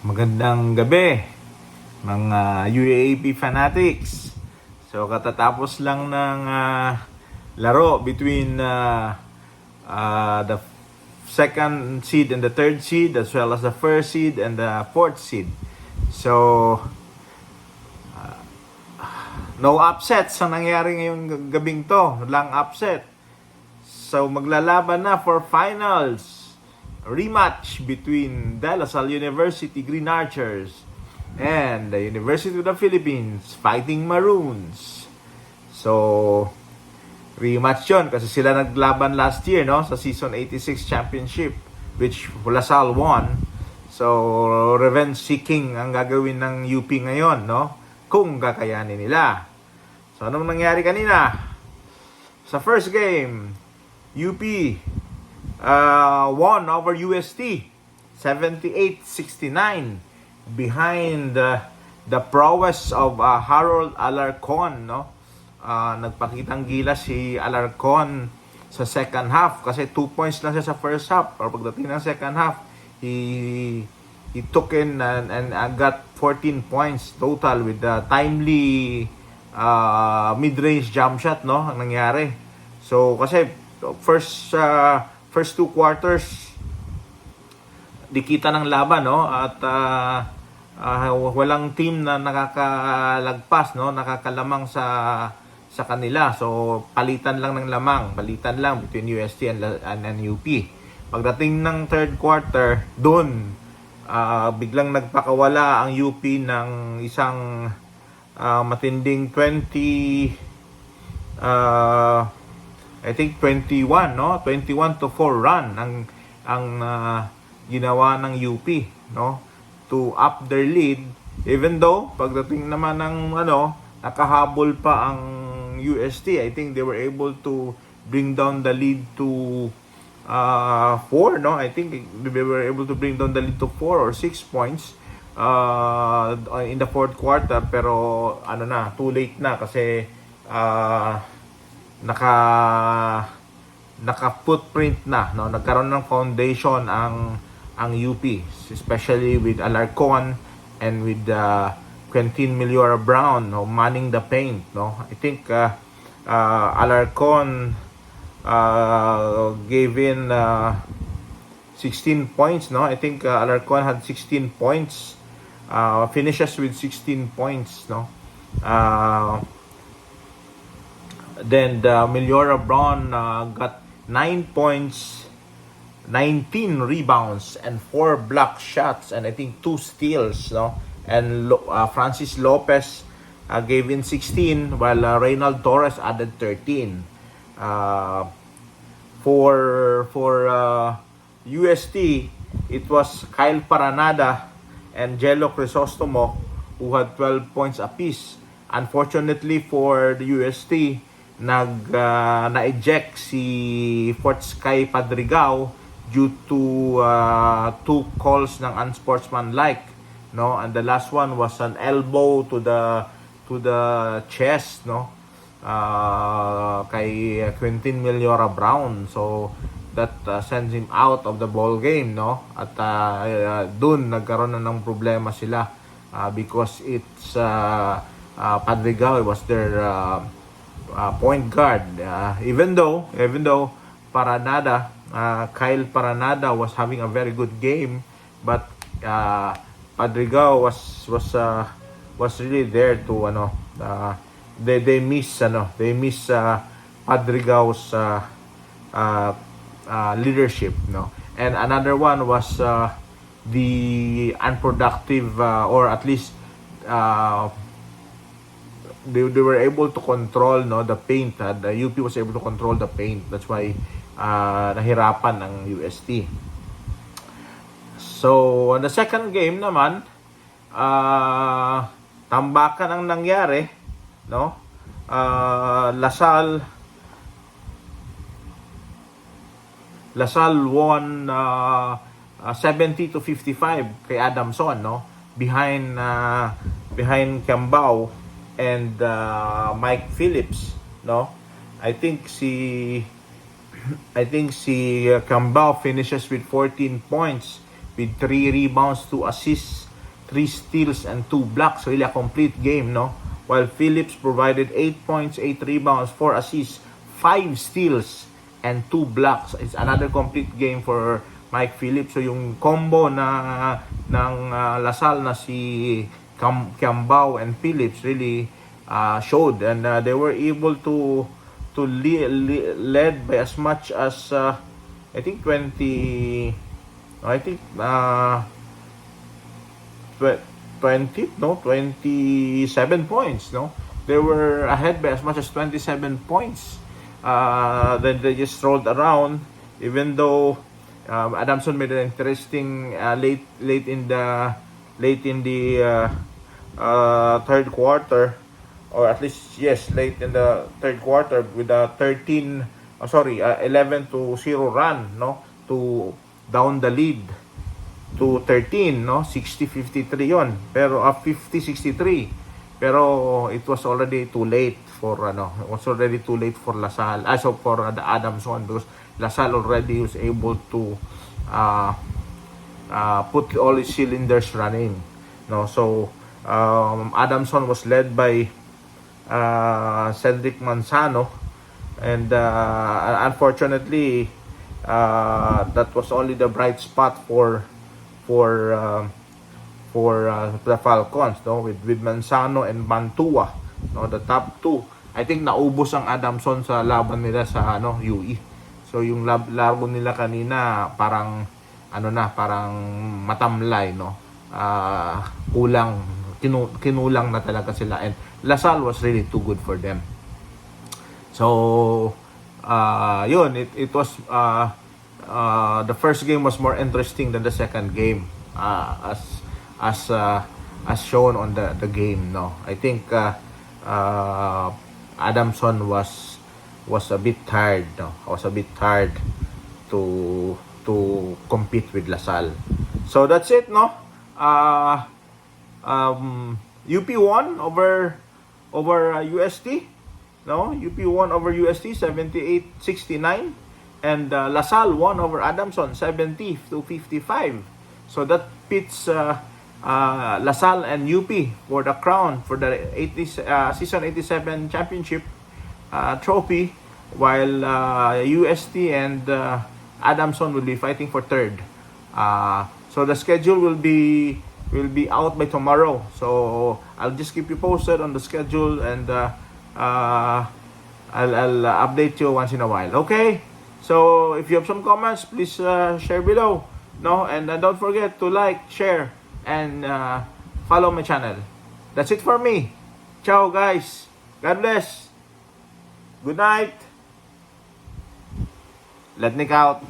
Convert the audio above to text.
Magandang gabi, mga UAAP fanatics. So, katatapos lang ng laro between the second seed and the third seed, as well as the first seed and the fourth seed. So, no upsets ang nangyari ngayong gabing to. Walang upset. So, maglalaban na for finals. Rematch between De La Salle University Green Archers and the University of the Philippines Fighting Maroons. So, rematch yun kasi sila naglaban last year, no, sa Season 86 Championship, which La Salle won. So, revenge seeking ang gagawin ng UP ngayon, no, kung kakayanin nila. So, anong nangyari kanina? Sa first game, UP won over UST 78-69 behind the prowess of Harold Alarcon, no? Nagpakitang gila si Alarcon sa second half kasi 2 points lang siya sa first half. Pero pagdating ng second half, he took in and got 14 points total with the timely mid-range jump shot, no, ang nangyari. So kasi first 2 quarters dikita ng laban, no, at walang team na nakakalagpas, no, nakakalamang sa kanila. So palitan lang ng lamang, palitan lang between UST and UP. Pagdating ng third quarter, doon biglang nagpakawala ang UP ng isang matinding 21, no? 21-4 run ang ginawa ng UP, no? To up their lead, even though pagdating naman ng nakahabol pa ang UST. I think they were able to bring down the lead to 4, no? I think they were able to bring down the lead to 4 or 6 points in the fourth quarter, pero too late na kasi naka footprint na, no, nagkaroon ng foundation ang UP, especially with Alarcon and with Quentin Meliora Brown, no, manning the paint, no. I think Alarcon gave in 16 points, no. I think Alarcon had 16 points, finishes with 16 points, no. Then Meliora Brown got 9 points, 19 rebounds, and 4 block shots, and I think 2 steals, no. And Francis Lopez gave in 16, while Reynald Torres added 13. For UST, it was Kyle Paranada and Jello Crisostomo who had 12 points apiece. Unfortunately for the UST, na-eject si Fort Sky Padrigao due to 2 calls ng unsportsmanlike, no, and the last one was an elbow to the chest, no, kay Quentin Meliora Brown. So that sends him out of the ball game, no, at dun nagkaroon na ng problema sila because it's Padrigao was their point guard. Even though Paranada, Kyle Paranada was having a very good game, but Padrigao was really there to they miss Padrigao's leadership, no. And another one was the unproductive or at least they were able to control, no, the paint. The UP was able to control the paint. That's why nahirapan ang UST. So, on the second game naman, tambakan ang nangyari, no? La Salle won 70-55 kay Adamson, no? Behind Cambao and Mike Phillips, no. I think si Cambao finishes with 14 points with 3 rebounds, 2 assists 3 steals and 2 blocks. Really a complete game, no? While Phillips provided 8 points, 8 rebounds, 4 assists, 5 steals, and 2 blocks. It's another complete game for Mike Phillips. So yung combo ng Lasal na si Kiambao and Phillips really showed, and they were able to lead by as much as I think 20 27 points, no? They were ahead by as much as 27 points. Then they just rolled around, even though Adamson made an interesting late in the third quarter, or at least late in the third quarter with a 11-0 run, no, to down the lead to 13, no, 60-53 yon, pero 50-63, pero it was already too late for Lasal, so for the Adamson, because Lasal already was able to put all his cylinders running, no. So Adamson was led by Cedric Manzano, and unfortunately that was only the bright spot for the Falcons, no, with Manzano and Mantua, no, the top two. I think naubos ang Adamson sa laban nila sa UE. So yung laro nila kanina parang parang matamlay, no. Kinulang na talaga sila, and Lasal was really too good for them. So yun, it was the first game was more interesting than the second game, as shown on the game, no. I think Adamson was a bit tired, no. Was a bit tired to compete with Lasal. So that's it, no. UP won over UST, no. UP won over UST 78-69, and Lasal won over Adamson 70-55. So that pits Lasal and UP for the crown for the season 87 championship trophy, while UST and Adamson will be fighting for third. So the schedule will be out by tomorrow. So I'll just keep you posted on the schedule, and I'll update you once in a while. Okay? So if you have some comments, please share below. No, and don't forget to like, share, and follow my channel. That's it for me. Ciao, guys. God bless. Good night. Let Nick out.